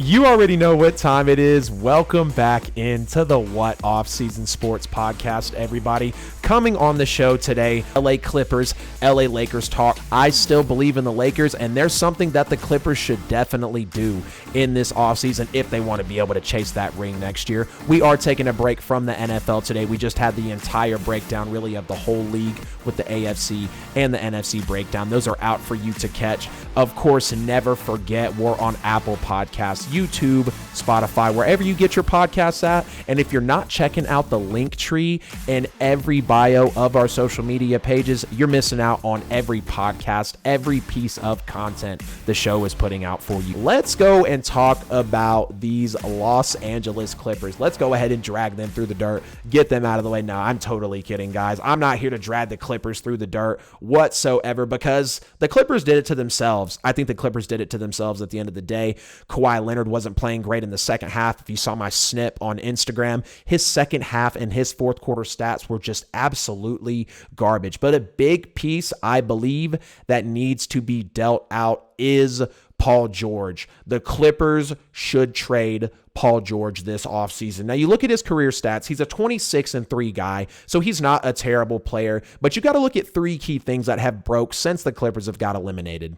You already know what time it is. Welcome back into the What Offseason Sports Podcast, everybody. Coming on the show today, LA Clippers, LA Lakers talk. I still believe in the Lakers, and there's something that the Clippers should definitely do in this offseason if they want to be able to chase that ring next year. We are taking a break from the NFL today. We just had the entire breakdown, really, of the whole league with the AFC and the NFC breakdown. Those are out for you to catch. Of course, never forget we're on Apple Podcasts, YouTube, Spotify, wherever you get your podcasts at. And if you're not checking out the link tree in every bio of our social media pages, you're missing out on every podcast, every piece of content the show is putting out for you. Let's go and talk about these Los Angeles Clippers. Let's go ahead and drag them through the dirt, get them out of the way. No, I'm totally kidding, guys. I'm not here to drag the Clippers through the dirt whatsoever because the Clippers did it to themselves. I think the Clippers did it to themselves at the end of the day. Kawhi Leonard wasn't playing great in the second half. If you saw my snip on Instagram, his second half and his fourth quarter stats were just absolutely garbage. But a big piece, I believe, that needs to be dealt out is Paul George. The Clippers should trade Paul George this offseason. Now, you look at his career stats, he's a 26-3 guy, so he's not a terrible player, but you got to look at three key things that have broke since the Clippers have got eliminated.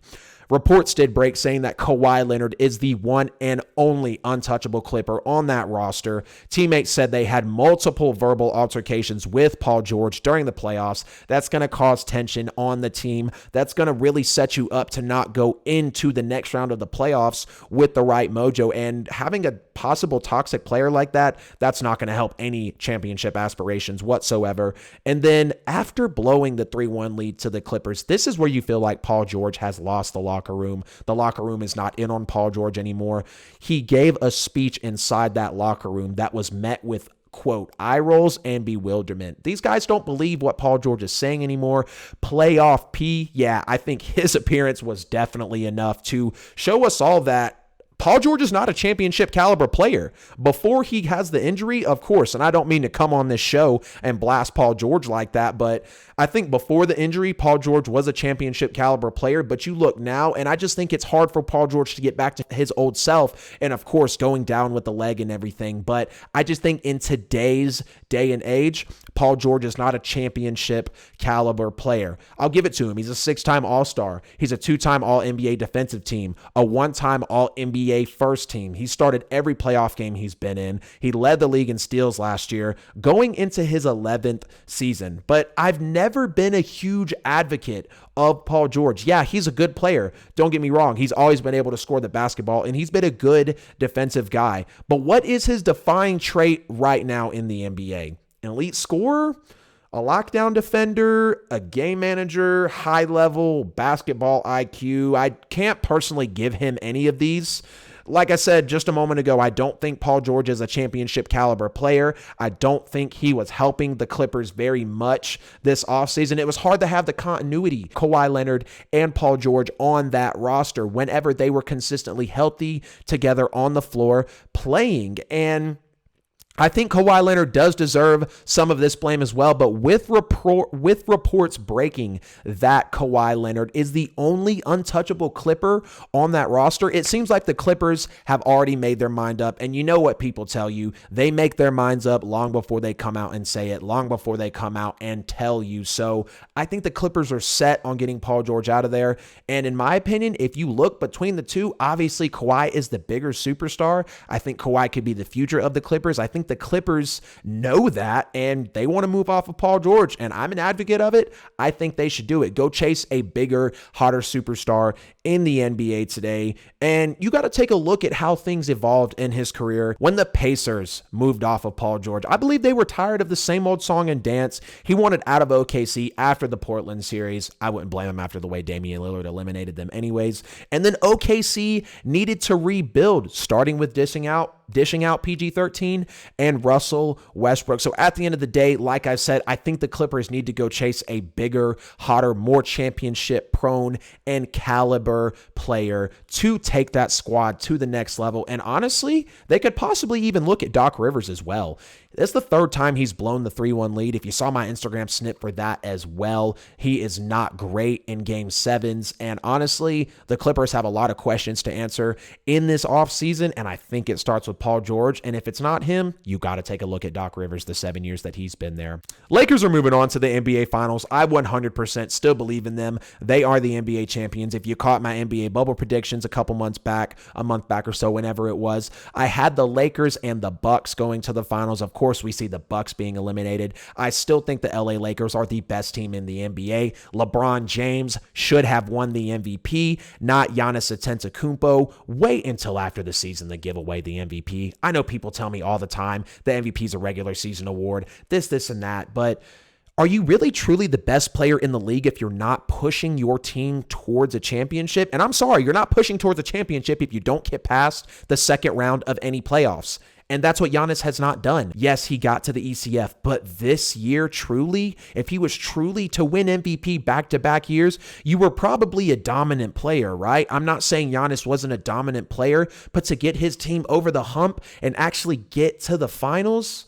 Reports did break saying that Kawhi Leonard is the one and only untouchable Clipper on that roster. Teammates said they had multiple verbal altercations with Paul George during the playoffs. That's going to cause tension on the team. That's going to really set you up to not go into the next round of the playoffs with the right mojo. And having a possible toxic player like that, that's not going to help any championship aspirations whatsoever. And then after blowing the 3-1 lead to the Clippers, this is where you feel like Paul George has lost the locker room. The locker room is not in on Paul George anymore. He gave a speech inside that locker room that was met with, quote, eye rolls and bewilderment. These guys don't believe what Paul George is saying anymore. Playoff P, yeah, I think his appearance was definitely enough to show us all that Paul George is not a championship caliber player. Before he has the injury, of course, and I don't mean to come on this show and blast Paul George like that, but I think before the injury, Paul George was a championship caliber player, but you look now, and I just think it's hard for Paul George to get back to his old self, and of course, going down with the leg and everything, but I just think in today's day and age, Paul George is not a championship caliber player. I'll give it to him. He's a 6-time All-Star. He's a 2-time All-NBA defensive team, a 1-time All-NBA first team. He started every playoff game he's been in. He led the league in steals last year, going into his 11th season. But I've never been a huge advocate of Paul George. Yeah, he's a good player. Don't get me wrong. He's always been able to score the basketball, and he's been a good defensive guy. But what is his defining trait right now in the NBA? An elite scorer? A lockdown defender, a game manager, high-level basketball IQ. I can't personally give him any of these. Like I said just a moment ago, I don't think Paul George is a championship caliber player. I don't think he was helping the Clippers very much this offseason. It was hard to have the continuity, Kawhi Leonard and Paul George on that roster whenever they were consistently healthy together on the floor playing. And I think Kawhi Leonard does deserve some of this blame as well, but with reports breaking that Kawhi Leonard is the only untouchable Clipper on that roster, it seems like the Clippers have already made their mind up. And you know what people tell you, they make their minds up long before they come out and say it, long before they come out and tell you. So I think the Clippers are set on getting Paul George out of there. And in my opinion, if you look between the two, obviously Kawhi is the bigger superstar. I think Kawhi could be the future of the Clippers. I think the Clippers know that, and they want to move off of Paul George, and I'm an advocate of it. I think they should do it. Go chase a bigger, hotter superstar in the NBA today, and you got to take a look at how things evolved in his career. When the Pacers moved off of Paul George, I believe they were tired of the same old song and dance. He wanted out of OKC after the Portland series. I wouldn't blame him after the way Damian Lillard eliminated them anyways. And then OKC needed to rebuild, starting with dishing out PG-13 and Russell Westbrook. So at the end of the day, like I said, I think the Clippers need to go chase a bigger, hotter, more championship prone and caliber caliber player to take that squad to the next level. And honestly, they could possibly even look at Doc Rivers as well. It's the third time he's blown the 3-1 lead. If you saw my Instagram snip for that as well, he is not great in game sevens. And honestly, the Clippers have a lot of questions to answer in this offseason, and I think it starts with Paul George. And if it's not him, you got to take a look at Doc Rivers, the 7 years that he's been there. Lakers are moving on to the NBA Finals. I 100% still believe in them. They are the NBA champions. If you caught my NBA bubble predictions a month back or so, whenever it was, I had the Lakers and the Bucks going to the finals. Of course, we see the Bucks being eliminated. I still think the LA Lakers are the best team in the NBA. LeBron James should have won the MVP, not Giannis Antetokounmpo. Wait until after the season to give away the MVP. I know people tell me all the time the MVP is a regular season award, this, and that, but are you really truly the best player in the league if you're not pushing your team towards a championship? And I'm sorry, you're not pushing towards a championship if you don't get past the second round of any playoffs. And that's what Giannis has not done. Yes, he got to the ECF, but this year, truly, if he was truly to win MVP back-to-back years, you were probably a dominant player, right? I'm not saying Giannis wasn't a dominant player, but to get his team over the hump and actually get to the finals,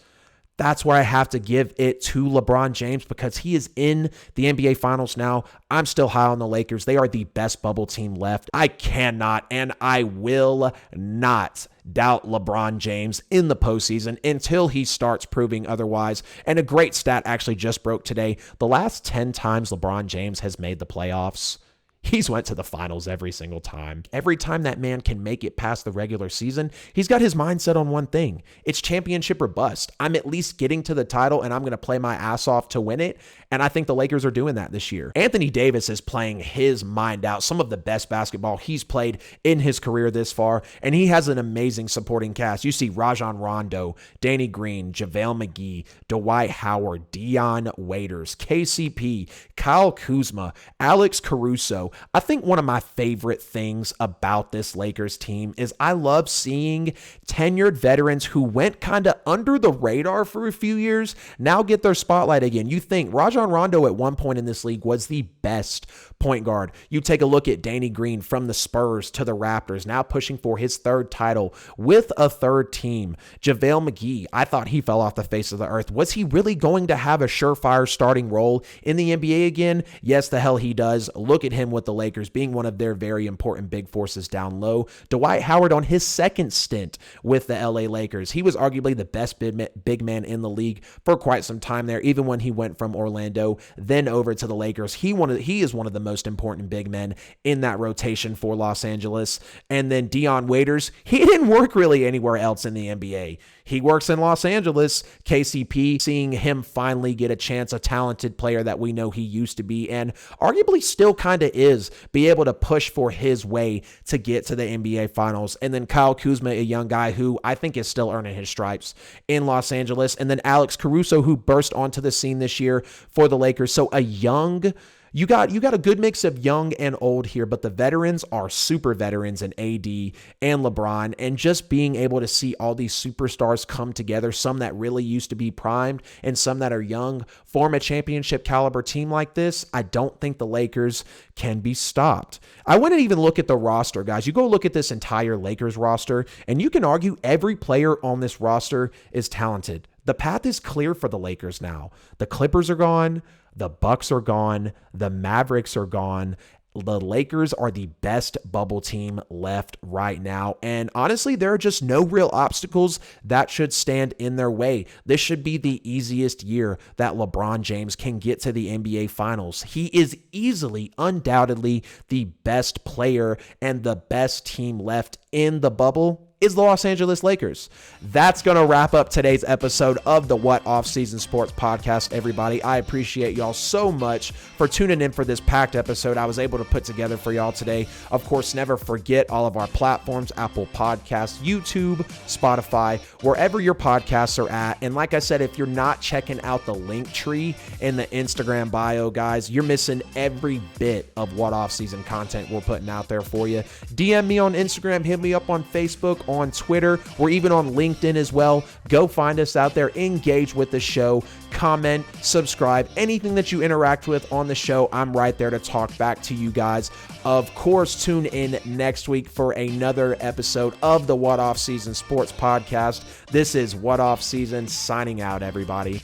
that's where I have to give it to LeBron James because he is in the NBA Finals now. I'm still high on the Lakers. They are the best bubble team left. I cannot and I will not doubt LeBron James in the postseason until he starts proving otherwise. And a great stat actually just broke today. The last 10 times LeBron James has made the playoffs, he's went to the finals every single time. Every time that man can make it past the regular season, he's got his mind set on one thing. It's championship or bust. I'm at least getting to the title, and I'm going to play my ass off to win it. And I think the Lakers are doing that this year. Anthony Davis is playing his mind out. Some of the best basketball he's played in his career this far. And he has an amazing supporting cast. You see Rajon Rondo, Danny Green, JaVale McGee, Dwight Howard, Dion Waiters, KCP, Kyle Kuzma, Alex Caruso. I think one of my favorite things about this Lakers team is I love seeing tenured veterans who went kind of under the radar for a few years now get their spotlight again. You think Rajon Rondo at one point in this league was the best point guard. You take a look at Danny Green from the Spurs to the Raptors, now pushing for his third title with a third team. JaVale McGee, I thought he fell off the face of the earth. Was he really going to have a surefire starting role in the NBA again? Yes, the hell he does. Look at him with the Lakers being one of their very important big forces down low. Dwight Howard on his second stint with the LA Lakers. He was arguably the best big man in the league for quite some time there, even when he went from Orlando, then over to the Lakers. He is one of the most important big men in that rotation for Los Angeles. And then Dion Waiters, he didn't work really anywhere else in the NBA. He works in Los Angeles. KCP, seeing him finally get a chance, a talented player that we know he used to be and arguably still kind of is, be able to push for his way to get to the NBA Finals. And then Kyle Kuzma, a young guy who I think is still earning his stripes in Los Angeles. And then Alex Caruso, who burst onto the scene this year for the Lakers. So you got a good mix of young and old here, but the veterans are super veterans in AD and LeBron, and just being able to see all these superstars come together, some that really used to be primed and some that are young, form a championship caliber team like this, I don't think the Lakers can be stopped. I wouldn't even look at the roster, guys. You go look at this entire Lakers roster, and you can argue every player on this roster is talented. The path is clear for the Lakers now. The Clippers are gone. The Bucks are gone. The Mavericks are gone. The Lakers are the best bubble team left right now. And honestly, there are just no real obstacles that should stand in their way. This should be the easiest year that LeBron James can get to the NBA Finals. He is easily, undoubtedly, the best player and the best team left in the bubble is the Los Angeles Lakers. That's going to wrap up today's episode of the What Offseason Sports Podcast, everybody. I appreciate y'all so much for tuning in for this packed episode I was able to put together for y'all today. Of course, never forget all of our platforms, Apple Podcasts, YouTube, Spotify, wherever your podcasts are at. And like I said, if you're not checking out the link tree in the Instagram bio, guys, you're missing every bit of What Offseason content we're putting out there for you. DM me on Instagram, hit me up on Facebook, on Twitter. We're even on LinkedIn as well. Go find us out there, engage with the show, comment, subscribe, anything that you interact with on the show, I'm right there to talk back to you guys. Of course, tune in next week for another episode of the What Off Season Sports Podcast. This is What Off Season signing out, everybody.